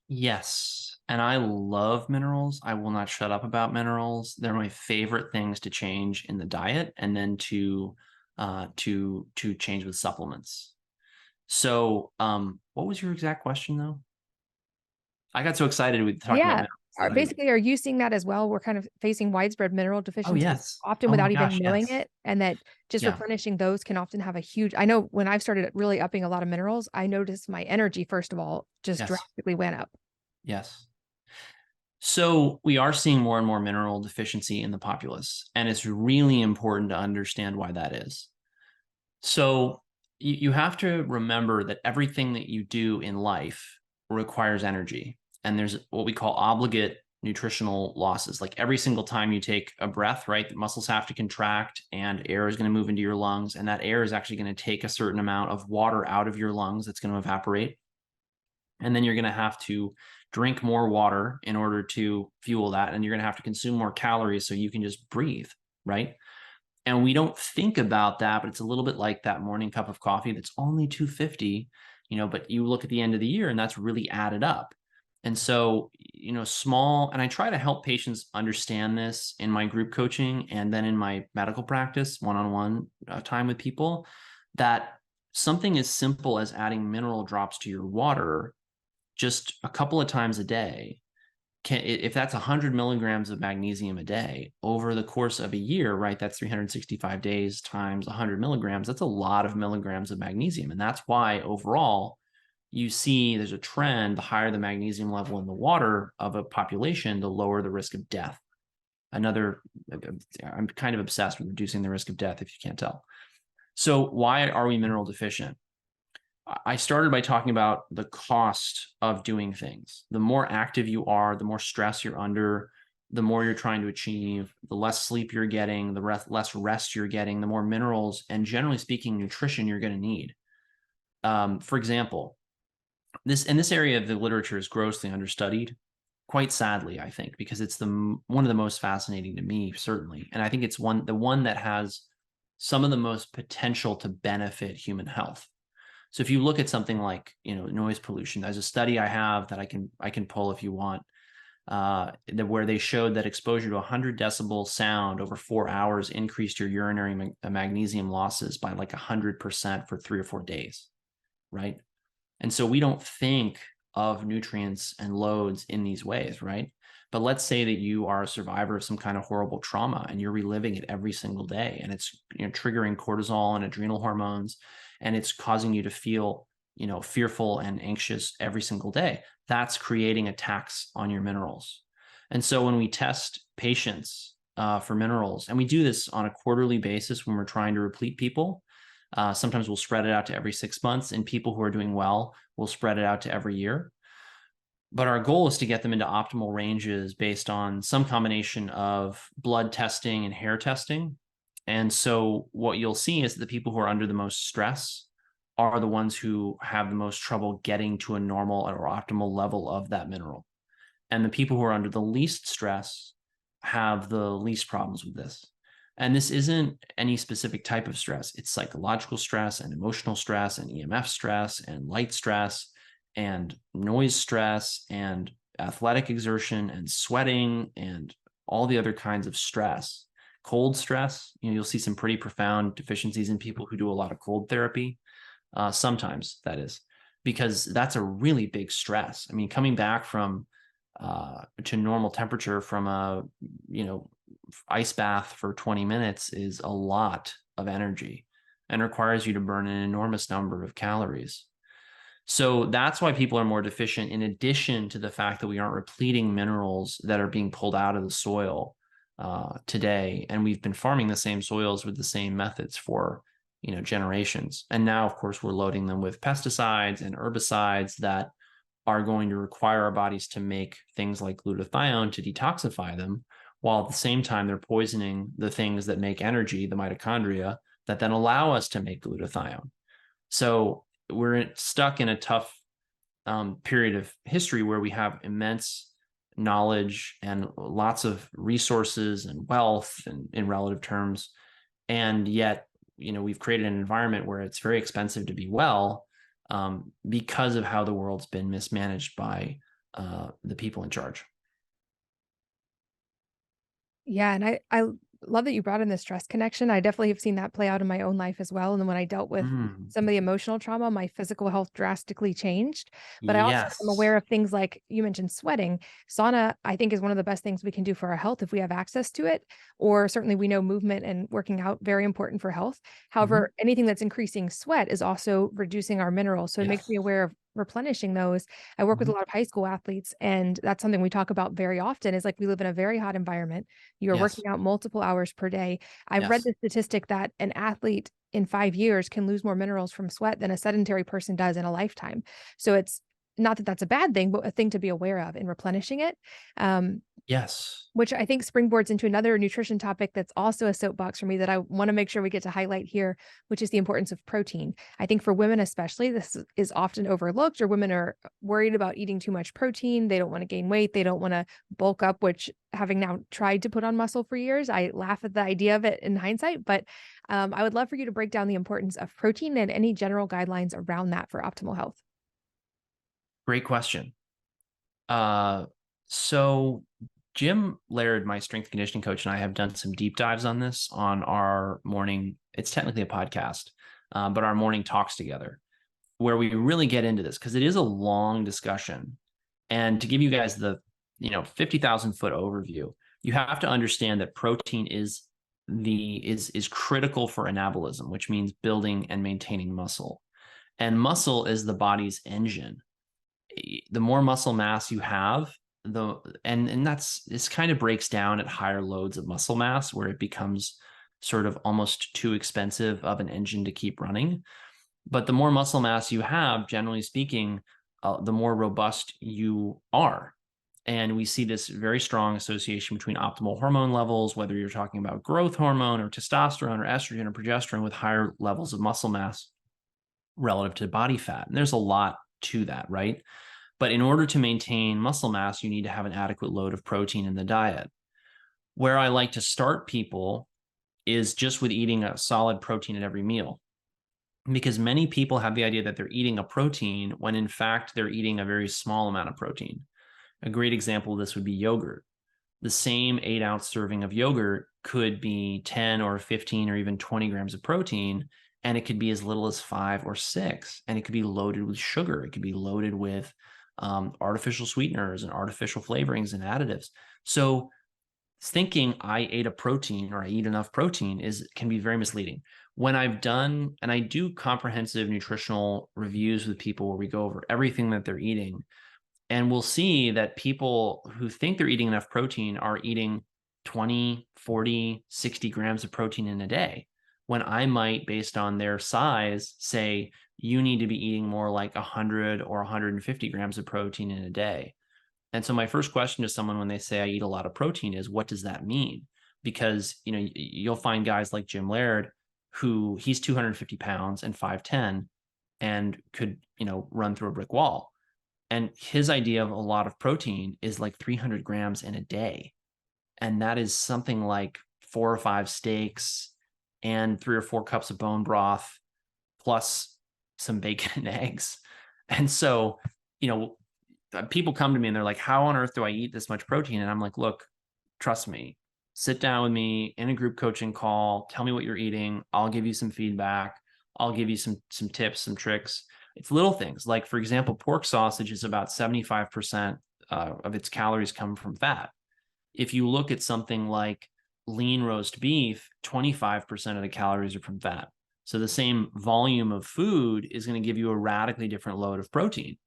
Yes. And I love minerals. I will not shut up about minerals. They're my favorite things to change in the diet, and then to change with supplements. So, what was your exact question though? I got so excited with talking about Yeah. minerals that Basically, are you seeing that as well? We're kind of facing widespread mineral oh deficiencies yes. often Oh my without gosh, even knowing yes. it, and that just Yeah. replenishing those can often have a huge. I know when I've started really upping a lot of minerals, I noticed my energy, first of all, just Yes. drastically went up. Yes. So we are seeing more and more mineral deficiency in the populace, and it's really important to understand why that is. So you have to remember that everything that you do in life requires energy. And there's what we call obligate nutritional losses. Like every single time you take a breath, right, the muscles have to contract and air is going to move into your lungs. And that air is actually going to take a certain amount of water out of your lungs that's going to evaporate. And then you're going to have to drink more water in order to fuel that. And you're going to have to consume more calories so you can just breathe, right? And we don't think about that, but it's a little bit like that morning cup of coffee that's only 250, but you look at the end of the year and that's really added up. And so, small, and I try to help patients understand this in my group coaching and then in my medical practice, one-on-one time with people, that something as simple as adding mineral drops to your water just a couple of times a day if that's 100 milligrams of magnesium a day over the course of a year, right? That's 365 days times 100 milligrams. That's a lot of milligrams of magnesium. And that's why overall you see there's a trend: the higher the magnesium level in the water of a population, the lower the risk of death. I'm kind of obsessed with reducing the risk of death, if you can't tell. So why are we mineral deficient? I started by talking about the cost of doing things. The more active you are, the more stress you're under, the more you're trying to achieve, the less sleep you're getting, the less rest you're getting, the more minerals and, generally speaking, nutrition you're going to need. For example, this area of the literature is grossly understudied, quite sadly, I think, because it's one of the most fascinating to me, certainly. And I think it's the one that has some of the most potential to benefit human health. So if you look at something like, noise pollution, there's a study I have that I can pull if you want, where they showed that exposure to 100 decibel sound over 4 hours increased your urinary magnesium losses by like 100% for 3 or 4 days, right? And so we don't think of nutrients and loads in these ways, right? But let's say that you are a survivor of some kind of horrible trauma and you're reliving it every single day, and it's triggering cortisol and adrenal hormones, and it's causing you to feel fearful and anxious every single day. That's creating a tax on your minerals. And so when we test patients for minerals, and we do this on a quarterly basis when we're trying to replete people, sometimes we'll spread it out to every 6 months, and people who are doing well, we'll spread it out to every year. But our goal is to get them into optimal ranges based on some combination of blood testing and hair testing. And so what you'll see is that the people who are under the most stress are the ones who have the most trouble getting to a normal or optimal level of that mineral. And the people who are under the least stress have the least problems with this. And this isn't any specific type of stress. It's psychological stress and emotional stress and EMF stress and light stress and noise stress and athletic exertion and sweating and all the other kinds of stress. Cold stress, you'll see some pretty profound deficiencies in people who do a lot of cold therapy. Sometimes that is, because that's a really big stress. I mean, coming back from to normal temperature from a ice bath for 20 minutes is a lot of energy and requires you to burn an enormous number of calories. So that's why people are more deficient, in addition to the fact that we aren't repleting minerals that are being pulled out of the soil today. And we've been farming the same soils with the same methods for generations. And now, of course, we're loading them with pesticides and herbicides that are going to require our bodies to make things like glutathione to detoxify them, while at the same time they're poisoning the things that make energy, the mitochondria, that then allow us to make glutathione. So we're stuck in a tough period of history where we have immense knowledge and lots of resources and wealth and in relative terms. And yet, we've created an environment where it's very expensive to be well, because of how the world's been mismanaged by the people in charge. Yeah. And I love that you brought in the stress connection. I definitely have seen that play out in my own life as well. And then when I dealt with some of the emotional trauma, my physical health drastically changed. But I also am Yes. aware of things like you mentioned sweating. Sauna, I think, is one of the best things we can do for our health if we have access to it. Or certainly we know movement and working out very important for health. However, anything that's increasing sweat is also reducing our minerals. So it makes me Yes. aware of replenishing those. I work with a lot of high school athletes, and that's something we talk about very often is like we live in a very hot environment. You are Yes. working out multiple hours per day. I've read Yes. the statistic that an athlete in 5 years can lose more minerals from sweat than a sedentary person does in a lifetime. So it's not that that's a bad thing, but a thing to be aware of in replenishing it. Yes. Which I think springboards into another nutrition topic that's also a soapbox for me that I want to make sure we get to highlight here, which is the importance of protein. I think for women especially, this is often overlooked, or women are worried about eating too much protein. They don't want to gain weight. They don't want to bulk up, which, having now tried to put on muscle for years, I laugh at the idea of it in hindsight. But I would love for you to break down the importance of protein and any general guidelines around that for optimal health. Great question. So Jim Laird, my strength conditioning coach, and I have done some deep dives on this on our morning. It's technically a podcast, but our morning talks together, where we really get into this because it is a long discussion. And to give you guys the 50,000 foot overview, you have to understand that protein is critical for anabolism, which means building and maintaining muscle. And muscle is the body's engine. The more muscle mass you have, and this kind of breaks down at higher loads of muscle mass, where it becomes sort of almost too expensive of an engine to keep running. But the more muscle mass you have, generally speaking, the more robust you are. And we see this very strong association between optimal hormone levels, whether you're talking about growth hormone or testosterone or estrogen or progesterone, with higher levels of muscle mass relative to body fat. And there's a lot to that, right? But in order to maintain muscle mass, you need to have an adequate load of protein in the diet. Where I like to start people is just with eating a solid protein at every meal, because many people have the idea that they're eating a protein when in fact they're eating a very small amount of protein. A great example of this would be yogurt. The same 8-ounce serving of yogurt could be 10 or 15 or even 20 grams of protein, and it could be as little as 5 or 6, and it could be loaded with sugar. It could be loaded with artificial sweeteners and artificial flavorings and additives. So thinking I ate a protein or I eat enough protein can be very misleading. When I've done, and I do comprehensive nutritional reviews with people where we go over everything that they're eating, and we'll see that people who think they're eating enough protein are eating 20, 40, 60 grams of protein in a day, when I might, based on their size, say you need to be eating more like 100 or 150 grams of protein in a day. And so my first question to someone when they say I eat a lot of protein is, what does that mean? Because, you know, you'll find guys like Jim Laird, who he's 250 pounds and 5'10", and could, you know, run through a brick wall. And his idea of a lot of protein is like 300 grams in a day. And that is something like 4 or 5 steaks and 3 or 4 cups of bone broth, plus some bacon and eggs. And so, you know, people come to me and they're like, how on earth do I eat this much protein? And I'm like, look, trust me, sit down with me in a group coaching call, tell me what you're eating. I'll give you some feedback. I'll give you some tips, some tricks. It's little things. Like, for example, pork sausage is about 75% of its calories come from fat. If you look at something like lean roast beef, 25% of the calories are from fat. So the same volume of food is going to give you a radically different load of protein.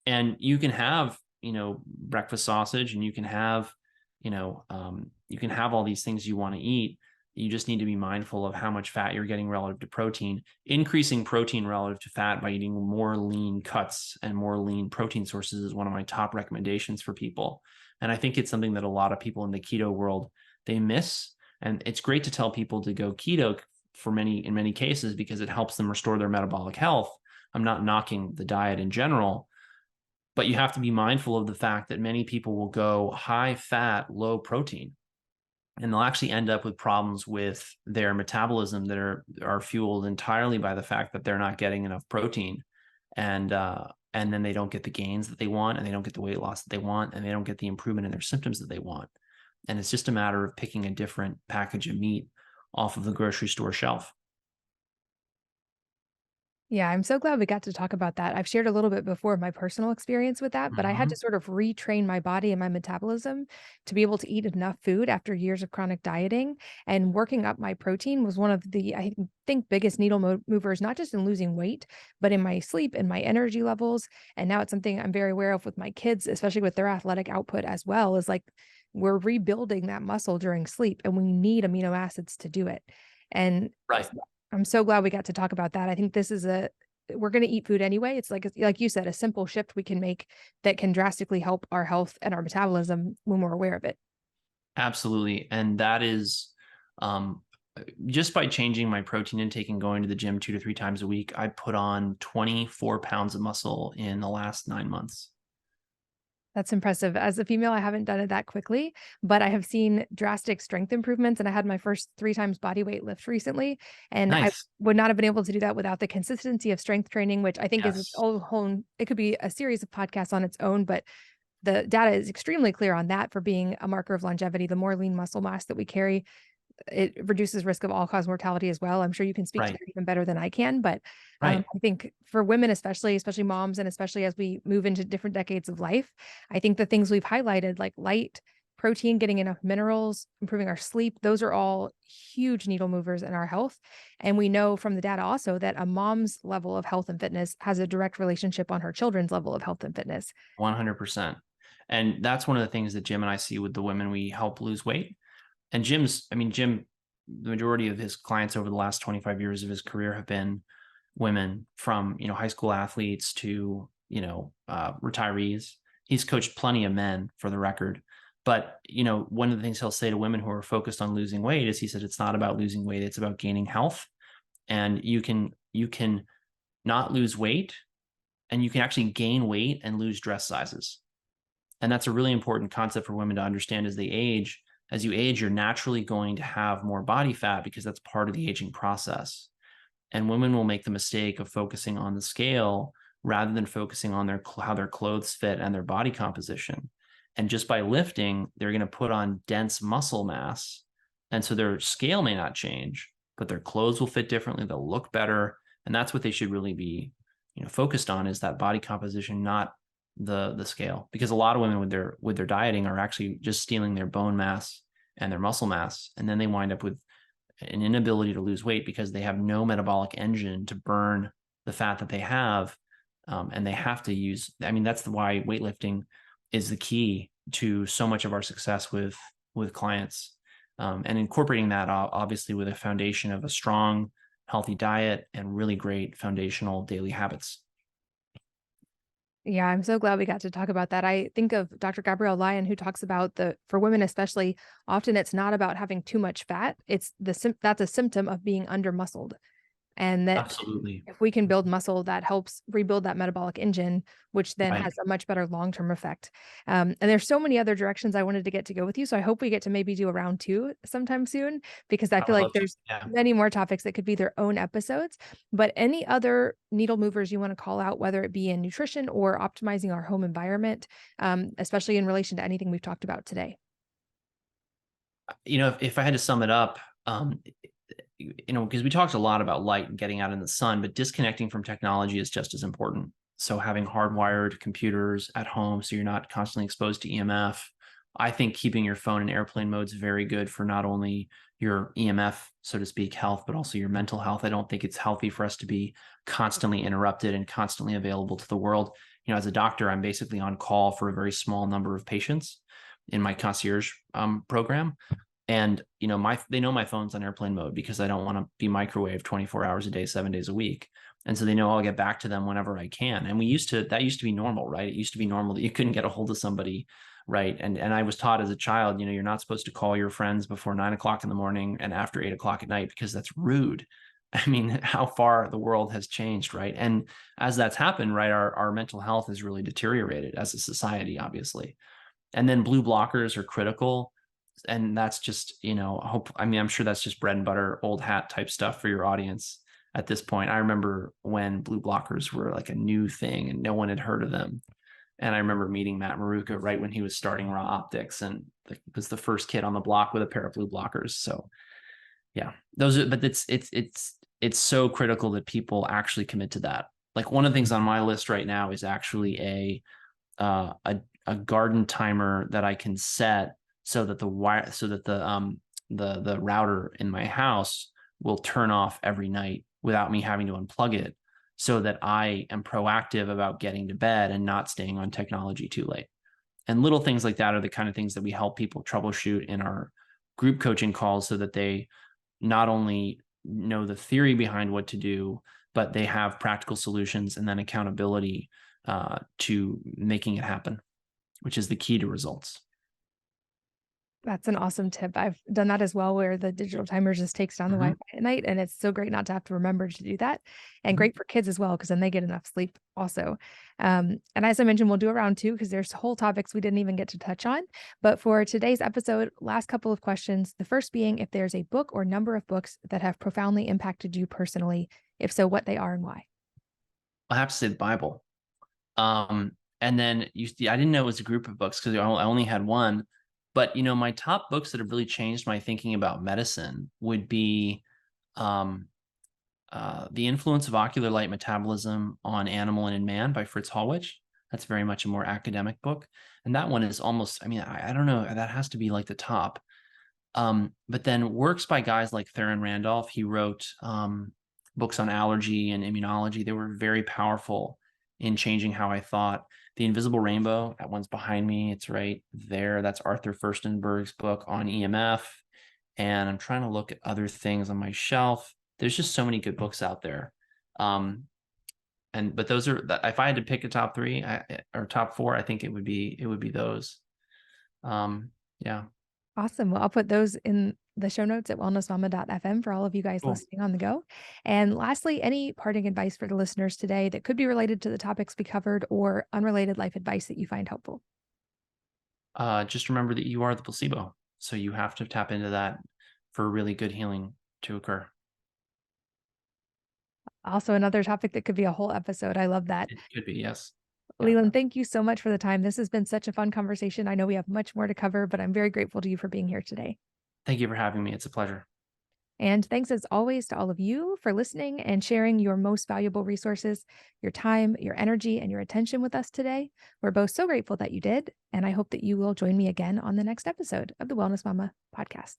And you can have, you know, breakfast sausage, and you can have, you can have all these things you want to eat. You just need to be mindful of how much fat you're getting relative to protein. Increasing protein relative to fat by eating more lean cuts and more lean protein sources is one of my top recommendations for people. And I think it's something that a lot of people in the keto world, they miss. And it's great to tell people to go keto in many cases, because it helps them restore their metabolic health. I'm not knocking the diet in general, but you have to be mindful of the fact that many people will go high fat, low protein, and they'll actually end up with problems with their metabolism that are fueled entirely by the fact that they're not getting enough protein. And then they don't get the gains that they want, and they don't get the weight loss that they want, and they don't get the improvement in their symptoms that they want. And it's just a matter of picking a different package of meat off of the grocery store shelf. Yeah, I'm so glad we got to talk about that. I've shared a little bit before my personal experience with that, but I had to sort of retrain my body and my metabolism to be able to eat enough food after years of chronic dieting. And working up my protein was one of the, I think, biggest needle movers, not just in losing weight, but in my sleep and my energy levels. And now it's something I'm very aware of with my kids, especially with their athletic output as well, is like we're rebuilding that muscle during sleep, and we need amino acids to do it. And Right. I'm so glad we got to talk about that. I think this is we're going to eat food anyway. It's like you said, a simple shift we can make that can drastically help our health and our metabolism when we're aware of it. Absolutely. And that is, just by changing my protein intake and going to the gym 2 to 3 times a week, I put on 24 pounds of muscle in the last 9 months. That's impressive. As a female, I haven't done it that quickly, but I have seen drastic strength improvements. And I had my first 3 times body weight lift recently. And I Nice. would not have been able to do that without the consistency of strength training, which I think is its Yes. whole, it could be a series of podcasts on its own, but the data is extremely clear on that for being a marker of longevity. The more lean muscle mass that we carry, it reduces risk of all-cause mortality as well. I'm sure you can speak to Right. that even better than I can, but Right. I think for women, especially moms, and especially as we move into different decades of life, I think the things we've highlighted, like light, protein, getting enough minerals, improving our sleep, those are all huge needle movers in our health. And we know from the data also that a mom's level of health and fitness has a direct relationship on her children's level of health and fitness. 100%. And that's one of the things that Jim and I see with the women we help lose weight. And Jim, the majority of his clients over the last 25 years of his career have been women, from, you know, high school athletes to, you know, retirees. He's coached plenty of men, for the record. But, you know, one of the things he'll say to women who are focused on losing weight is, he said, it's not about losing weight, it's about gaining health. And you can not lose weight, and you can actually gain weight and lose dress sizes. And that's a really important concept for women to understand as they age. As you age, you're naturally going to have more body fat, because that's part of the aging process. And women will make the mistake of focusing on the scale rather than focusing on how their clothes fit and their body composition. And just by lifting, they're going to put on dense muscle mass. And so their scale may not change, but their clothes will fit differently. They'll look better. And that's what they should really be, you know, focused on, is that body composition, not the scale. Because a lot of women with their dieting are actually just stealing their bone mass and their muscle mass. And then they wind up with an inability to lose weight, because they have no metabolic engine to burn the fat that they have. And they have to use, I mean, that's why weightlifting is the key to so much of our success with clients. And incorporating that obviously with a foundation of a strong, healthy diet and really great foundational daily habits. Yeah, I'm so glad we got to talk about that. I think of Dr. Gabrielle Lyon, who talks about for women especially, often it's not about having too much fat. It's that's a symptom of being under muscled. And that Absolutely. if we can build muscle, that helps rebuild that metabolic engine, which then Right. has a much better long-term effect. And there's so many other directions I wanted to go with you. So I hope we get to maybe do a round two sometime soon, because I I feel would like love to. there's Yeah. many more topics that could be their own episodes. But any other needle movers you want to call out, whether it be in nutrition or optimizing our home environment, especially in relation to anything we've talked about today? If I had to sum it up, because we talked a lot about light and getting out in the sun, but disconnecting from technology is just as important. So having hardwired computers at home so you're not constantly exposed to EMF. I think keeping your phone in airplane mode is very good for not only your EMF, so to speak, health, but also your mental health. I don't think it's healthy for us to be constantly interrupted and constantly available to the world. As a doctor, I'm basically on call for a very small number of patients in my concierge program. And they know my phone's on airplane mode because I don't want to be microwaved 24 hours a day, 7 days a week. And so they know I'll get back to them whenever I can. And that used to be normal, right? It used to be normal that you couldn't get a hold of somebody, right? And I was taught as a child, you're not supposed to call your friends before 9 o'clock in the morning and after 8 o'clock at night because that's rude. I mean, how far the world has changed, right? And as that's happened, right, our mental health has really deteriorated as a society, obviously. And then blue blockers are critical, and that's just I'm sure that's just bread and butter old hat type stuff for your audience at this point. I remember when blue blockers were like a new thing and no one had heard of them, and I remember meeting Matt Maruka right when he was starting Raw Optics, and was the first kid on the block with a pair of blue blockers. So yeah, but it's so critical that people actually commit to that. Like, one of the things on my list right now is actually a garden timer that I can set so that the router in my house will turn off every night without me having to unplug it, so that I am proactive about getting to bed and not staying on technology too late. And little things like that are the kind of things that we help people troubleshoot in our group coaching calls, so that they not only know the theory behind what to do, but they have practical solutions and then accountability to making it happen, which is the key to results. That's an awesome tip. I've done that as well, where the digital timer just takes down the Mhm. Wi-Fi at night, and it's so great not to have to remember to do that, and Mhm. great for kids as well, because then they get enough sleep also. And as I mentioned, we'll do a round two because there's whole topics we didn't even get to touch on. But for today's episode, last couple of questions. The first being if there's a book or number of books that have profoundly impacted you personally. If so, what they are and why. I have to say the Bible. And then I didn't know it was a group of books because I only had one. But my top books that have really changed my thinking about medicine would be um, The Influence of Ocular Light Metabolism on Animal and in Man by Fritz Hallwich. That's very much a more academic book. And that one is almost, I mean, I don't know, that has to be like the top. But then works by guys like Theron Randolph. He wrote books on allergy and immunology. They were very powerful in changing how I thought. The Invisible Rainbow, that one's behind me. It's right there. That's Arthur Furstenberg's book on EMF. And I'm trying to look at other things on my shelf. There's just so many good books out there. But those are, if I had to pick a top three or top four, I think it would be those. Yeah. Awesome. Well, I'll put those in the show notes at wellnessmama.fm for all of you guys Cool. listening on the go. And lastly, any parting advice for the listeners today that could be related to the topics we covered or unrelated life advice that you find helpful? Just remember that you are the placebo. So you have to tap into that for really good healing to occur. Also, another topic that could be a whole episode. I love that. It could be, yes. Yeah. Leland, thank you so much for the time. This has been such a fun conversation. I know we have much more to cover, but I'm very grateful to you for being here today. Thank you for having me. It's a pleasure. And thanks as always to all of you for listening and sharing your most valuable resources, your time, your energy, and your attention with us today. We're both so grateful that you did. And I hope that you will join me again on the next episode of the Wellness Mama podcast.